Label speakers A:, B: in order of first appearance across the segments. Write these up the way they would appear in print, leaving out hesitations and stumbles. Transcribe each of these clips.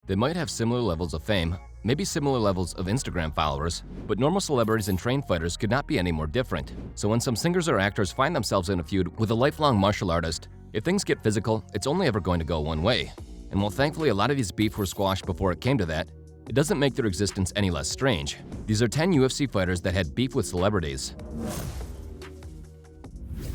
A: They might have similar levels of fame, maybe similar levels of Instagram followers, but normal celebrities and trained fighters could not be any more different. So when some singers or actors find themselves in a feud with a lifelong martial artist, if things get physical, it's only ever going to go one way. And while thankfully a lot of these beef were squashed before it came to that, it doesn't make their existence any less strange. These are 10 UFC fighters that had beef with celebrities.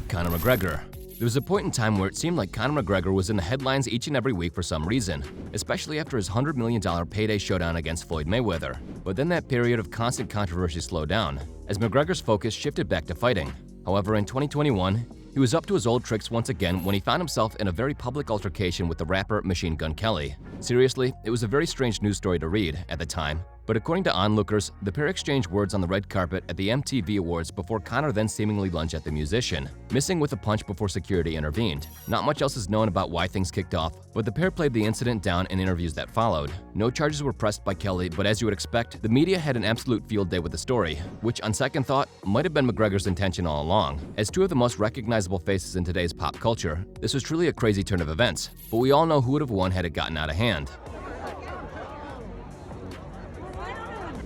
A: Conor McGregor. There was a point in time where it seemed like Conor McGregor was in the headlines each and every week for some reason, especially after his $100 million payday showdown against Floyd Mayweather. But then that period of constant controversy slowed down, as McGregor's focus shifted back to fighting. However, in 2021, he was up to his old tricks once again when he found himself in a very public altercation with the rapper Machine Gun Kelly. Seriously, it was a very strange news story to read at the time, but according to onlookers, the pair exchanged words on the red carpet at the MTV Awards before Conor then seemingly lunged at the musician, missing with a punch before security intervened. Not much else is known about why things kicked off, but the pair played the incident down in interviews that followed. No charges were pressed by Kelly, but as you would expect, the media had an absolute field day with the story, which on second thought might have been McGregor's intention all along. As two of the most recognizable faces in today's pop culture, this was truly a crazy turn of events, but we all know who would have won had it gotten out of hand.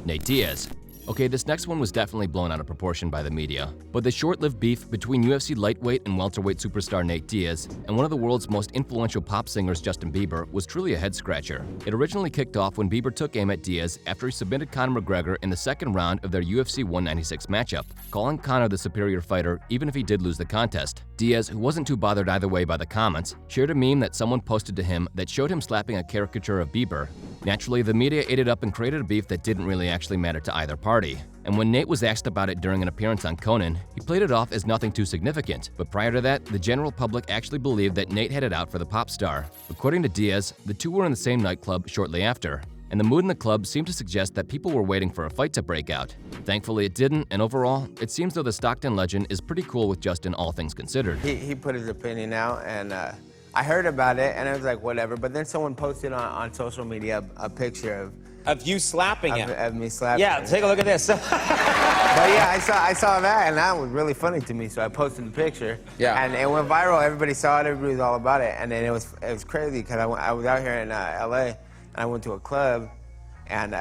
A: Nate Diaz. Okay, this next one was definitely blown out of proportion by the media, but the short-lived beef between UFC lightweight and welterweight superstar Nate Diaz and one of the world's most influential pop singers Justin Bieber was truly a head-scratcher. It originally kicked off when Bieber took aim at Diaz after he submitted Conor McGregor in the second round of their UFC 196 matchup, calling Conor the superior fighter even if he did lose the contest. Diaz, who wasn't too bothered either way by the comments, shared a meme that someone posted to him that showed him slapping a caricature of Bieber. Naturally, the media ate it up and created a beef that didn't really actually matter to either party. And when Nate was asked about it during an appearance on Conan, he played it off as nothing too significant. But prior to that, the general public actually believed that Nate had it out for the pop star. According to Diaz, the two were in the same nightclub shortly after, and the mood in the club seemed to suggest that people were waiting for a fight to break out. Thankfully it didn't, and overall, it seems though the Stockton legend is pretty cool with Justin, all things considered.
B: He put his opinion out, and I heard about it, and I was like, whatever. But then someone posted on social media a picture
C: of you slapping him.
B: Of me slapping
C: Yeah,
B: him.
C: take a look at this.
B: But yeah, I saw that, and that was really funny to me, so I posted the picture.
C: Yeah.
B: And it went viral. Everybody saw it. Everybody was all about it. And then it was crazy, because I was out here in L.A., and I went to a club, and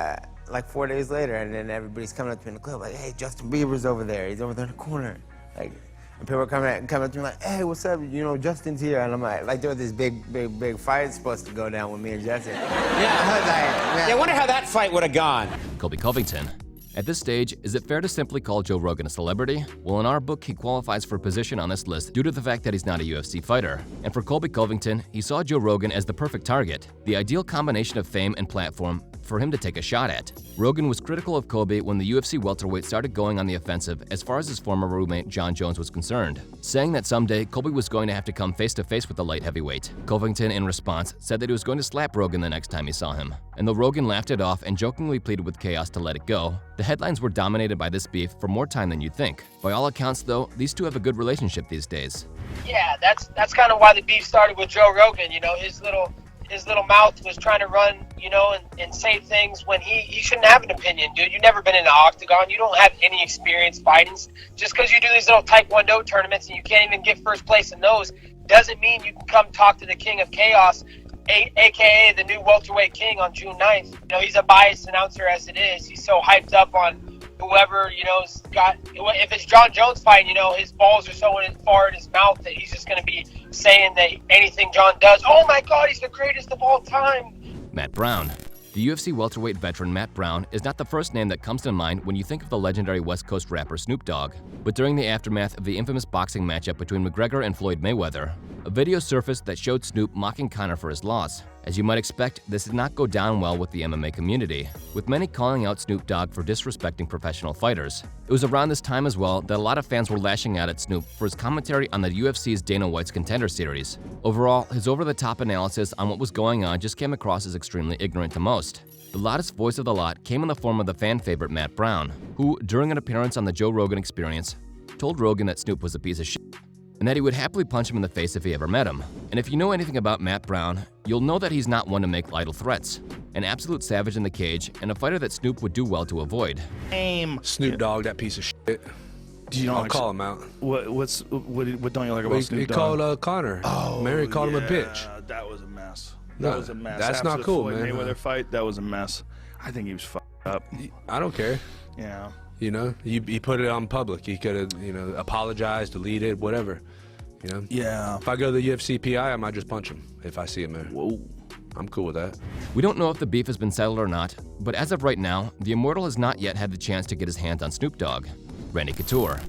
B: like 4 days later, and then everybody's coming up to me in the club, like, hey, Justin Bieber's over there. He's over there in the corner. Like, and people were coming up to me like, hey, what's up? You know, Justin's here. And I'm like there was this big fight supposed to go down with me and Justin.
C: Yeah.
B: I was like, man.
C: Yeah, I wonder how that fight would have gone.
A: Colby Covington. At this stage, is it fair to simply call Joe Rogan a celebrity? Well, in our book, he qualifies for a position on this list due to the fact that he's not a UFC fighter. And for Colby Covington, he saw Joe Rogan as the perfect target, the ideal combination of fame and platform for him to take a shot at. Rogan was critical of Colby when the UFC welterweight started going on the offensive as far as his former roommate John Jones was concerned, saying that someday Colby was going to have to come face-to-face with the light heavyweight. Covington, in response, said that he was going to slap Rogan the next time he saw him. And though Rogan laughed it off and jokingly pleaded with Chaos to let it go, the headlines were dominated by this beef for more time than you'd think. By all accounts, though, these two have a good relationship these days.
D: Yeah, that's kind of why the beef started with Joe Rogan. You know, his little mouth was trying to run, you know, and say things when he shouldn't have an opinion, dude. You've never been in an octagon. You don't have any experience fighting. Just because you do these little Taekwondo tournaments and you can't even get first place in those doesn't mean you can come talk to the King of Chaos, a.k.a. the new welterweight king on June 9th. You know, he's a biased announcer as it is. He's so hyped up on whoever, you know, if it's John Jones fighting, you know, his balls are so far in his mouth that he's just going to be saying that anything John does, oh my God, he's the greatest of all time.
A: Matt Brown. The UFC welterweight veteran Matt Brown is not the first name that comes to mind when you think of the legendary West Coast rapper Snoop Dogg. But during the aftermath of the infamous boxing matchup between McGregor and Floyd Mayweather, a video surfaced that showed Snoop mocking Conor for his loss. As you might expect, this did not go down well with the MMA community, with many calling out Snoop Dogg for disrespecting professional fighters. It was around this time as well that a lot of fans were lashing out at Snoop for his commentary on the UFC's Dana White's Contender Series. Overall, his over-the-top analysis on what was going on just came across as extremely ignorant to most. The loudest voice of the lot came in the form of the fan favorite Matt Brown, who, during an appearance on the Joe Rogan Experience, told Rogan that Snoop was a piece of shit, and that he would happily punch him in the face if he ever met him. And if you know anything about Matt Brown, you'll know that he's not one to make idle threats. An absolute savage in the cage, and a fighter that Snoop would do well to avoid.
E: Snoop Dogg, that piece of shit.
F: I'll
E: call him out.
F: What don't you like about Snoop Dogg?
E: He called Conor.
F: Oh,
E: Mary called him a bitch.
F: That was a mess.
E: No,
F: was a mess.
E: that's
F: After
E: not
F: the
E: cool,
F: Floyd
E: man.
F: Mayweather fight, that was a mess. I think he was fucked up.
E: I don't care.
F: Yeah.
E: You know, he put it on public. He could have, you know, apologized, deleted, whatever. You know?
F: Yeah.
E: If I go to the UFC PI, I might just punch him if I see him there.
F: Whoa.
E: I'm cool with that.
A: We don't know if the beef has been settled or not, but as of right now, the Immortal has not yet had the chance to get his hands on Snoop Dogg. Randy Couture.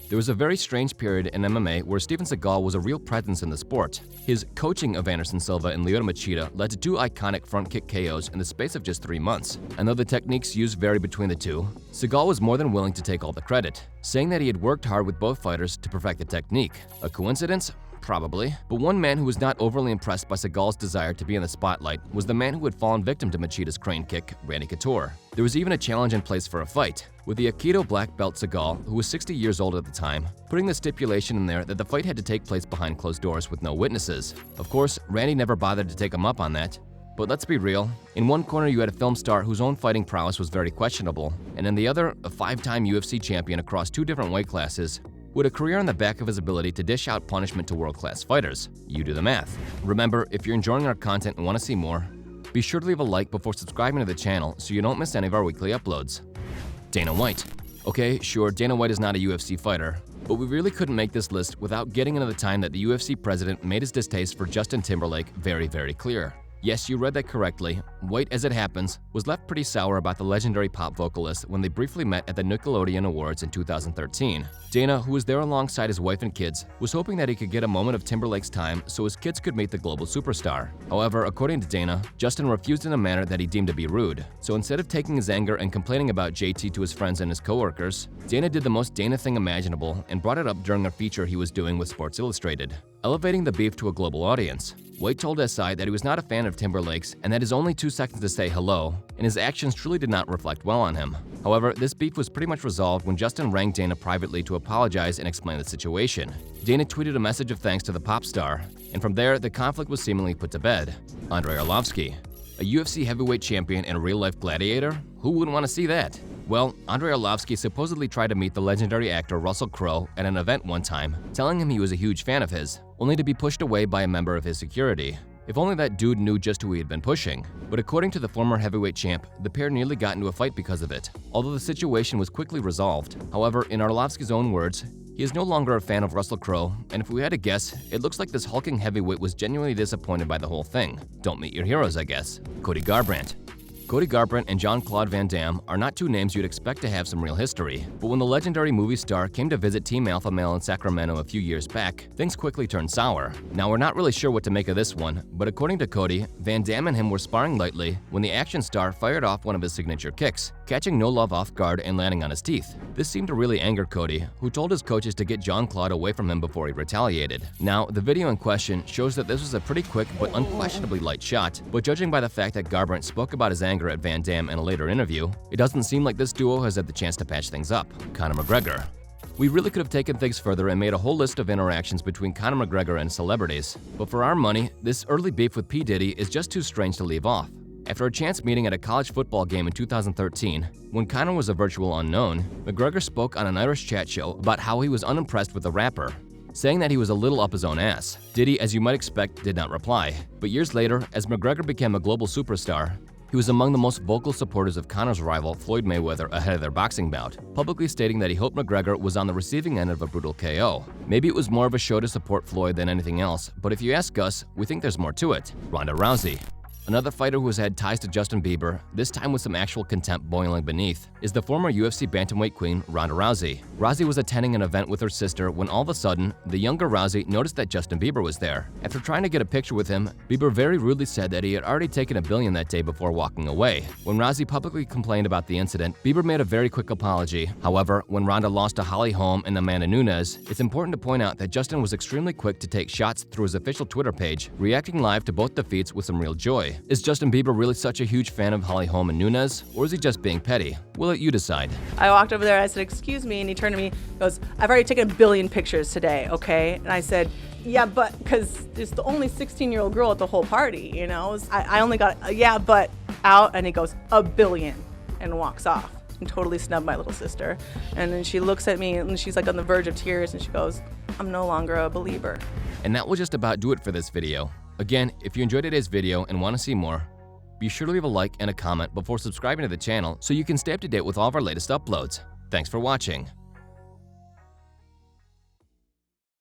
A: There was a very strange period in MMA where Steven Seagal was a real presence in the sport. His coaching of Anderson Silva and Lyoto Machida led to 2 iconic front kick KOs in the space of just 3 months. And though the techniques used vary between the two, Seagal was more than willing to take all the credit, saying that he had worked hard with both fighters to perfect the technique. A coincidence? Probably. But one man who was not overly impressed by Seagal's desire to be in the spotlight was the man who had fallen victim to Machida's crane kick, Randy Couture. There was even a challenge in place for a fight, with the Aikido black belt Seagal, who was 60 years old at the time, putting the stipulation in there that the fight had to take place behind closed doors with no witnesses. Of course, Randy never bothered to take him up on that. But let's be real, in one corner you had a film star whose own fighting prowess was very questionable, and in the other, a 5-time UFC champion across 2 different weight classes, with a career on the back of his ability to dish out punishment to world-class fighters. You do the math. Remember, if you're enjoying our content and want to see more, be sure to leave a like before subscribing to the channel so you don't miss any of our weekly uploads. Dana White. Okay, sure, Dana White is not a UFC fighter, but we really couldn't make this list without getting into the time that the UFC president made his distaste for Justin Timberlake very, very clear. Yes, you read that correctly. White, as it happens, was left pretty sour about the legendary pop vocalist when they briefly met at the Nickelodeon Awards in 2013. Dana, who was there alongside his wife and kids, was hoping that he could get a moment of Timberlake's time so his kids could meet the global superstar. However, according to Dana, Justin refused in a manner that he deemed to be rude. So instead of taking his anger and complaining about JT to his friends and his coworkers, Dana did the most Dana thing imaginable and brought it up during a feature he was doing with Sports Illustrated, elevating the beef to a global audience. White told SI that he was not a fan of Timberlake's and that his only 2 seconds to say hello, and his actions truly did not reflect well on him. However, this beef was pretty much resolved when Justin rang Dana privately to apologize and explain the situation. Dana tweeted a message of thanks to the pop star, and from there, the conflict was seemingly put to bed. Andrei Arlovski. A UFC heavyweight champion and a real-life gladiator? Who wouldn't want to see that? Well, Andrei Arlovski supposedly tried to meet the legendary actor Russell Crowe at an event one time, telling him he was a huge fan of his, only to be pushed away by a member of his security. If only that dude knew just who he had been pushing. But according to the former heavyweight champ, the pair nearly got into a fight because of it, although the situation was quickly resolved. However, in Arlovski's own words, he is no longer a fan of Russell Crowe, and if we had to guess, it looks like this hulking heavyweight was genuinely disappointed by the whole thing. Don't meet your heroes, I guess. Cody Garbrandt. Cody Garbrandt and Jean-Claude Van Damme are not 2 names you'd expect to have some real history, but when the legendary movie star came to visit Team Alpha Male in Sacramento a few years back, things quickly turned sour. Now, we're not really sure what to make of this one, but according to Cody, Van Damme and him were sparring lightly when the action star fired off one of his signature kicks, catching No Love off guard and landing on his teeth. This seemed to really anger Cody, who told his coaches to get Jean-Claude away from him before he retaliated. Now, the video in question shows that this was a pretty quick but unquestionably light shot, but judging by the fact that Garbrandt spoke about his anger at Van Damme in a later interview, it doesn't seem like this duo has had the chance to patch things up. Conor McGregor. We really could have taken things further and made a whole list of interactions between Conor McGregor and celebrities, but for our money, this early beef with P. Diddy is just too strange to leave off. After a chance meeting at a college football game in 2013, when Conor was a virtual unknown, McGregor spoke on an Irish chat show about how he was unimpressed with the rapper, saying that he was a little up his own ass. Diddy, as you might expect, did not reply. But years later, as McGregor became a global superstar, he was among the most vocal supporters of Conor's rival Floyd Mayweather ahead of their boxing bout, publicly stating that he hoped McGregor was on the receiving end of a brutal KO. Maybe it was more of a show to support Floyd than anything else, but if you ask us, we think there's more to it. Ronda Rousey. Another fighter who has had ties to Justin Bieber, this time with some actual contempt boiling beneath, is the former UFC bantamweight queen Ronda Rousey. Rousey was attending an event with her sister when all of a sudden, the younger Rousey noticed that Justin Bieber was there. After trying to get a picture with him, Bieber very rudely said that he had already taken $1 billion that day before walking away. When Rousey publicly complained about the incident, Bieber made a very quick apology. However, when Ronda lost to Holly Holm and Amanda Nunes, it's important to point out that Justin was extremely quick to take shots through his official Twitter page, reacting live to both defeats with some real joy. Is Justin Bieber really such a huge fan of Holly Holm and Nunes, or is he just being petty? We'll let you decide.
G: I walked over there and I said, "Excuse me," and he turned to me and goes, "I've already taken 1 billion pictures today, okay?" And I said, "Yeah, but," because there's the only 16-year-old girl at the whole party, you know? I only got, "Yeah, but," out, and he goes, 1 billion, and walks off and totally snubbed my little sister. And then she looks at me and she's like on the verge of tears and she goes, "I'm no longer a believer."
A: And that will just about do it for this video. Again, if you enjoyed today's video and want to see more, be sure to leave a like and a comment before subscribing to the channel so you can stay up to date with all of our latest uploads. Thanks for watching.